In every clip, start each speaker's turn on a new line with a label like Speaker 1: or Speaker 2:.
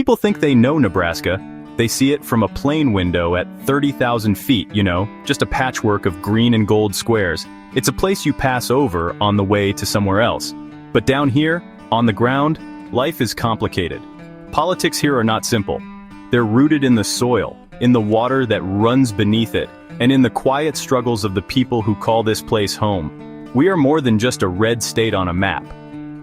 Speaker 1: People think they know Nebraska. They see it from a plane window at 30,000 feet, just a patchwork of green and gold squares. It's a place you pass over on the way to somewhere else. But down here, on the ground, life is complicated. Politics here are not simple. They're rooted in the soil, in the water that runs beneath it, and in the quiet struggles of the people who call this place home. We are more than just a red state on a map.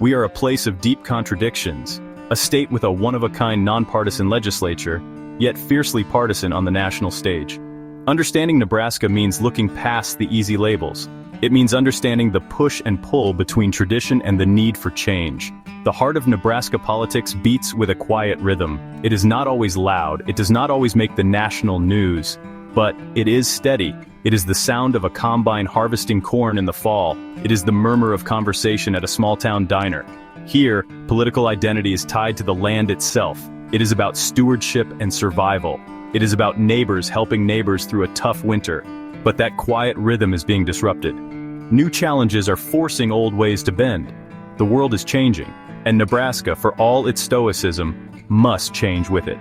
Speaker 1: We are a place of deep contradictions, a state with a one-of-a-kind nonpartisan legislature, yet fiercely partisan on the national stage. Understanding Nebraska means looking past the easy labels. It means understanding the push and pull between tradition and the need for change. The heart of Nebraska politics beats with a quiet rhythm. It is not always loud, it does not always make the national news, but it is steady. It is the sound of a combine harvesting corn in the fall. It is the murmur of conversation at a small-town diner. Here, political identity is tied to the land itself. It is about stewardship and survival. It is about neighbors helping neighbors through a tough winter. But that quiet rhythm is being disrupted. New challenges are forcing old ways to bend. The world is changing, and Nebraska, for all its stoicism, must change with it.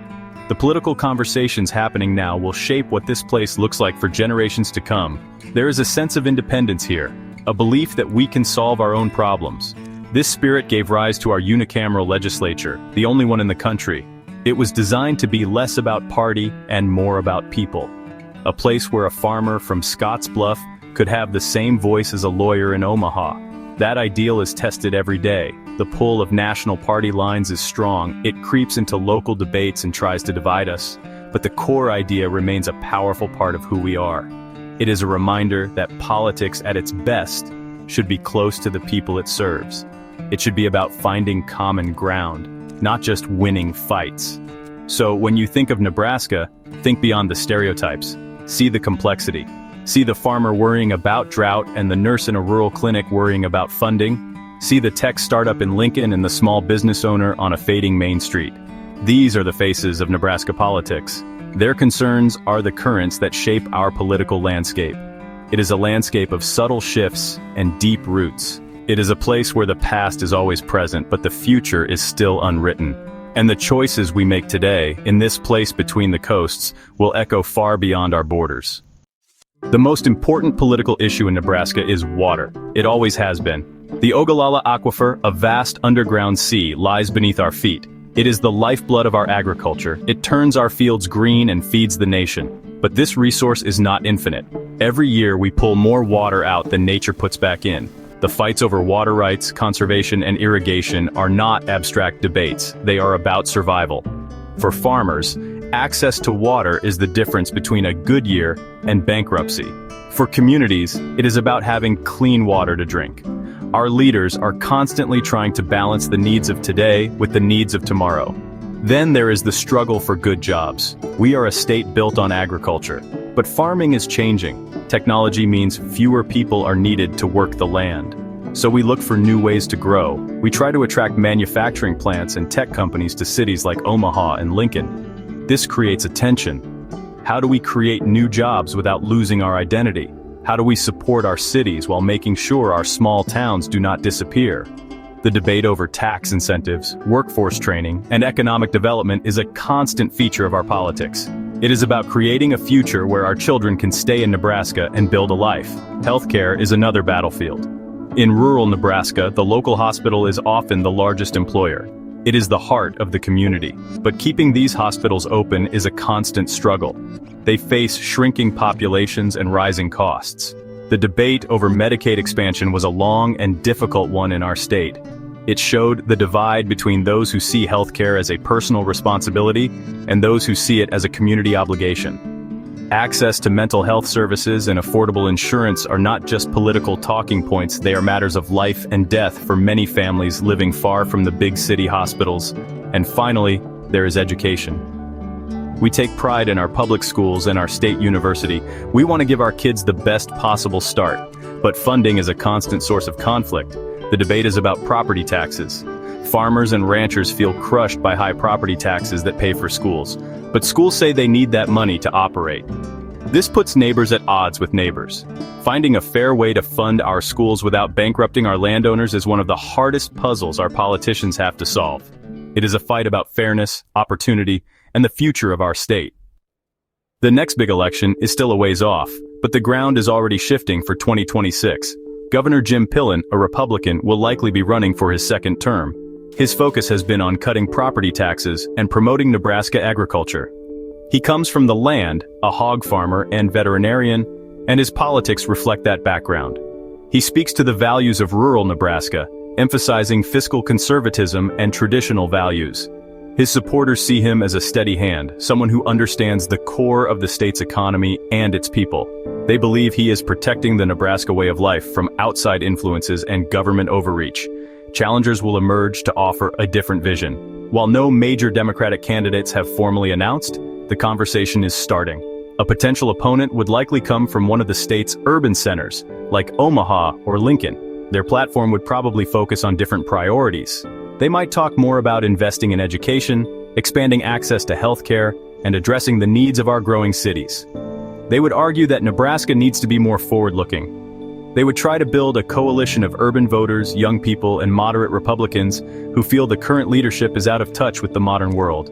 Speaker 1: The political conversations happening now will shape what this place looks like for generations to come. There is a sense of independence here, a belief that we can solve our own problems. This spirit gave rise to our unicameral legislature, the only one in the country. It was designed to be less about party and more about people. A place where a farmer from Scottsbluff could have the same voice as a lawyer in Omaha. That ideal is tested every day. The pull of national party lines is strong. It creeps into local debates and tries to divide us. But the core idea remains a powerful part of who we are. It is a reminder that politics at its best should be close to the people it serves. It should be about finding common ground, not just winning fights. So when you think of Nebraska, think beyond the stereotypes. See the complexity. See the farmer worrying about drought and the nurse in a rural clinic worrying about funding. See the tech startup in Lincoln and the small business owner on a fading Main Street. These are the faces of Nebraska politics. Their concerns are the currents that shape our political landscape. It is a landscape of subtle shifts and deep roots. It is a place where the past is always present, but the future is still unwritten. And the choices we make today, in this place between the coasts, will echo far beyond our borders. The most important political issue in Nebraska is water. It always has been. The Ogallala Aquifer, a vast underground sea, lies beneath our feet. It is the lifeblood of our agriculture. It turns our fields green and feeds the nation. But this resource is not infinite. Every year we pull more water out than nature puts back in. The fights over water rights, conservation, and irrigation are not abstract debates. They are about survival. For farmers, access to water is the difference between a good year and bankruptcy. For communities, it is about having clean water to drink. Our leaders are constantly trying to balance the needs of today with the needs of tomorrow. Then there is the struggle for good jobs. We are a state built on agriculture, but farming is changing. Technology means fewer people are needed to work the land. So we look for new ways to grow. We try to attract manufacturing plants and tech companies to cities like Omaha and Lincoln. This creates a tension. How do we create new jobs without losing our identity? How do we support our cities while making sure our small towns do not disappear? The debate over tax incentives, workforce training, and economic development is a constant feature of our politics. It is about creating a future where our children can stay in Nebraska and build a life. Healthcare is another battlefield. In rural Nebraska, the local hospital is often the largest employer. It is the heart of the community. But keeping these hospitals open is a constant struggle. They face shrinking populations and rising costs. The debate over Medicaid expansion was a long and difficult one in our state. It showed the divide between those who see healthcare as a personal responsibility and those who see it as a community obligation. Access to mental health services and affordable insurance are not just political talking points, they are matters of life and death for many families living far from the big city hospitals. And finally, there is education. We take pride in our public schools and our state university. We want to give our kids the best possible start. But funding is a constant source of conflict. The debate is about property taxes. Farmers and ranchers feel crushed by high property taxes that pay for schools. But schools say they need that money to operate. This puts neighbors at odds with neighbors. Finding a fair way to fund our schools without bankrupting our landowners is one of the hardest puzzles our politicians have to solve. It is a fight about fairness, opportunity, and the future of our state. The next big election is still a ways off, but the ground is already shifting for 2026. Governor Jim Pillen, a Republican, will likely be running for his second term. His focus has been on cutting property taxes and promoting Nebraska agriculture. He comes from the land, a hog farmer and veterinarian, and his politics reflect that background. He speaks to the values of rural Nebraska, emphasizing fiscal conservatism and traditional values. His supporters see him as a steady hand, someone who understands the core of the state's economy and its people. They believe he is protecting the Nebraska way of life from outside influences and government overreach. Challengers will emerge to offer a different vision. While no major Democratic candidates have formally announced, the conversation is starting. A potential opponent would likely come from one of the state's urban centers, like Omaha or Lincoln. Their platform would probably focus on different priorities. They might talk more about investing in education, expanding access to healthcare, and addressing the needs of our growing cities. They would argue that Nebraska needs to be more forward-looking. They would try to build a coalition of urban voters, young people, and moderate Republicans who feel the current leadership is out of touch with the modern world.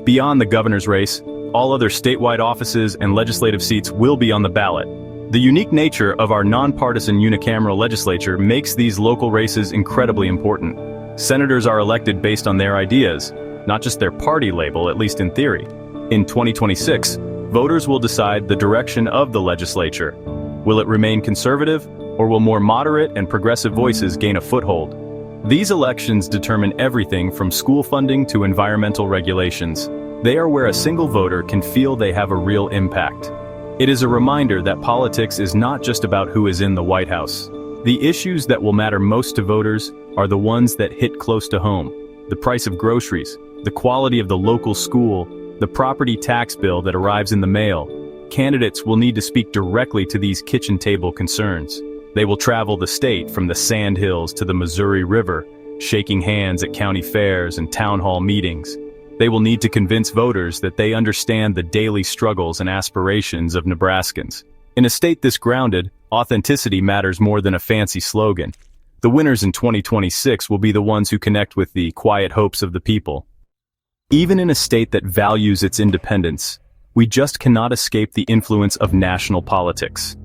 Speaker 1: Beyond the governor's race, all other statewide offices and legislative seats will be on the ballot. The unique nature of our nonpartisan unicameral legislature makes these local races incredibly important. Senators are elected based on their ideas, not just their party label, at least in theory. In 2026, voters will decide the direction of the legislature. Will it remain conservative, or will more moderate and progressive voices gain a foothold? These elections determine everything from school funding to environmental regulations. They are where a single voter can feel they have a real impact. It is a reminder that politics is not just about who is in the White House. The issues that will matter most to voters are the ones that hit close to home. The price of groceries, the quality of the local school, the property tax bill that arrives in the mail. Candidates will need to speak directly to these kitchen table concerns. They will travel the state from the Sand Hills to the Missouri River, shaking hands at county fairs and town hall meetings. They will need to convince voters that they understand the daily struggles and aspirations of Nebraskans. In a state this grounded, authenticity matters more than a fancy slogan. The winners in 2026 will be the ones who connect with the quiet hopes of the people. Even in a state that values its independence, we just cannot escape the influence of national politics.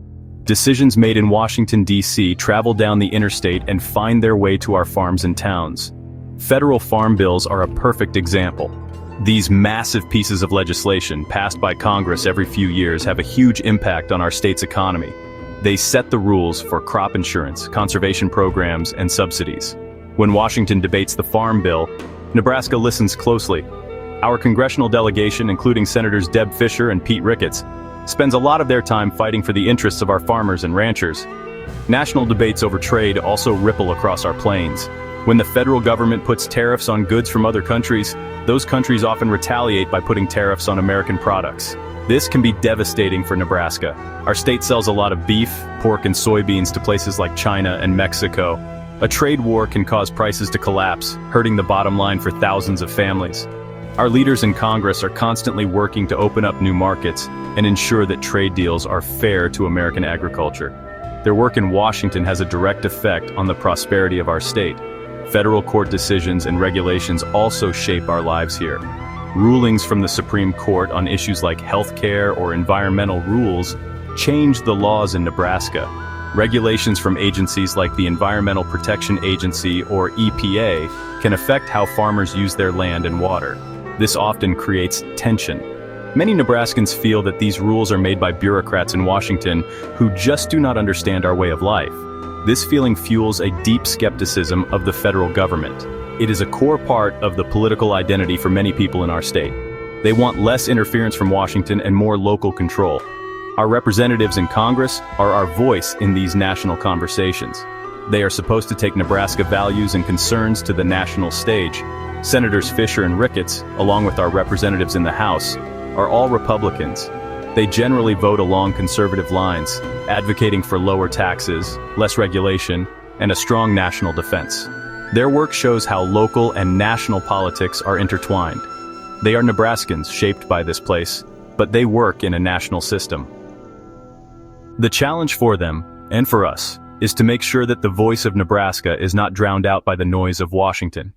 Speaker 1: Decisions made in Washington, D.C. travel down the interstate and find their way to our farms and towns. Federal farm bills are a perfect example. These massive pieces of legislation passed by Congress every few years have a huge impact on our state's economy. They set the rules for crop insurance, conservation programs, and subsidies. When Washington debates the Farm Bill, Nebraska listens closely. Our congressional delegation, including Senators Deb Fischer and Pete Ricketts, spends a lot of their time fighting for the interests of our farmers and ranchers. National debates over trade also ripple across our plains. When the federal government puts tariffs on goods from other countries, those countries often retaliate by putting tariffs on American products. This can be devastating for Nebraska. Our state sells a lot of beef, pork, and soybeans to places like China and Mexico. A trade war can cause prices to collapse, hurting the bottom line for thousands of families. Our leaders in Congress are constantly working to open up new markets and ensure that trade deals are fair to American agriculture. Their work in Washington has a direct effect on the prosperity of our state. Federal court decisions and regulations also shape our lives here. Rulings from the Supreme Court on issues like healthcare or environmental rules change the laws in Nebraska. Regulations from agencies like the Environmental Protection Agency or EPA can affect how farmers use their land and water. This often creates tension. Many Nebraskans feel that these rules are made by bureaucrats in Washington who just do not understand our way of life. This feeling fuels a deep skepticism of the federal government. It is a core part of the political identity for many people in our state. They want less interference from Washington and more local control. Our representatives in Congress are our voice in these national conversations. They are supposed to take Nebraska values and concerns to the national stage. Senators Fischer and Ricketts, along with our representatives in the House, are all Republicans. They generally vote along conservative lines, advocating for lower taxes, less regulation, and a strong national defense. Their work shows how local and national politics are intertwined. They are Nebraskans shaped by this place, but they work in a national system. The challenge for them, and for us, is to make sure that the voice of Nebraska is not drowned out by the noise of Washington.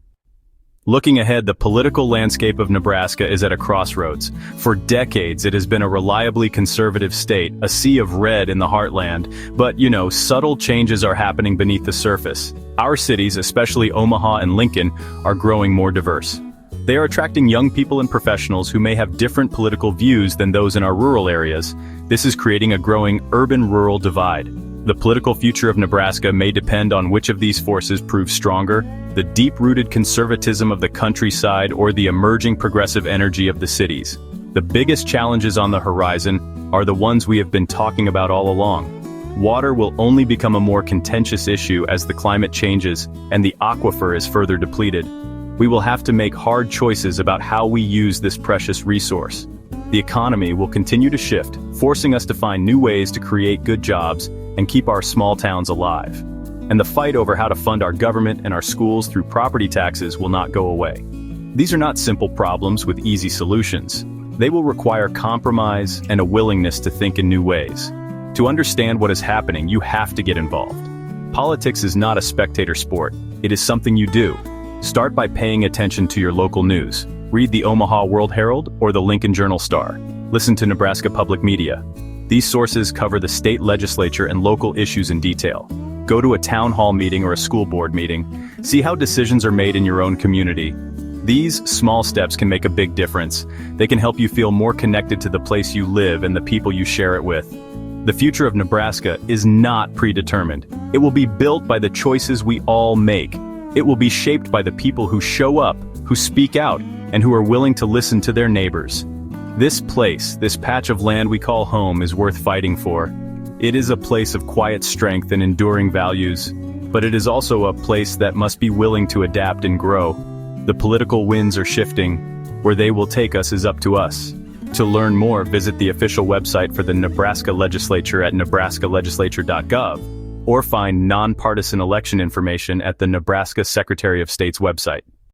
Speaker 1: Looking ahead, the political landscape of Nebraska is at a crossroads. For decades, it has been a reliably conservative state, a sea of red in the heartland. But, subtle changes are happening beneath the surface. Our cities, especially Omaha and Lincoln, are growing more diverse. They are attracting young people and professionals who may have different political views than those in our rural areas. This is creating a growing urban-rural divide. The political future of Nebraska may depend on which of these forces proves stronger: the deep-rooted conservatism of the countryside or the emerging progressive energy of the cities. The biggest challenges on the horizon are the ones we have been talking about all along. Water will only become a more contentious issue as the climate changes and the aquifer is further depleted. We will have to make hard choices about how we use this precious resource. The economy will continue to shift, forcing us to find new ways to create good jobs and keep our small towns alive. And the fight over how to fund our government and our schools through property taxes will not go away. These are not simple problems with easy solutions. They will require compromise and a willingness to think in new ways. To understand what is happening, you have to get involved. Politics is not a spectator sport. It is something you do. Start by paying attention to your local news. Read the Omaha World Herald or the Lincoln Journal-Star. Listen to Nebraska Public Media. These sources cover the state legislature and local issues in detail. Go to a town hall meeting or a school board meeting. See how decisions are made in your own community. These small steps can make a big difference. They can help you feel more connected to the place you live and the people you share it with. The future of Nebraska is not predetermined. It will be built by the choices we all make. It will be shaped by the people who show up, who speak out, and who are willing to listen to their neighbors. This place, this patch of land we call home, is worth fighting for. It is a place of quiet strength and enduring values, but it is also a place that must be willing to adapt and grow. The political winds are shifting. Where they will take us is up to us. To learn more, visit the official website for the Nebraska Legislature at nebraskalegislature.gov, or find nonpartisan election information at the Nebraska Secretary of State's website.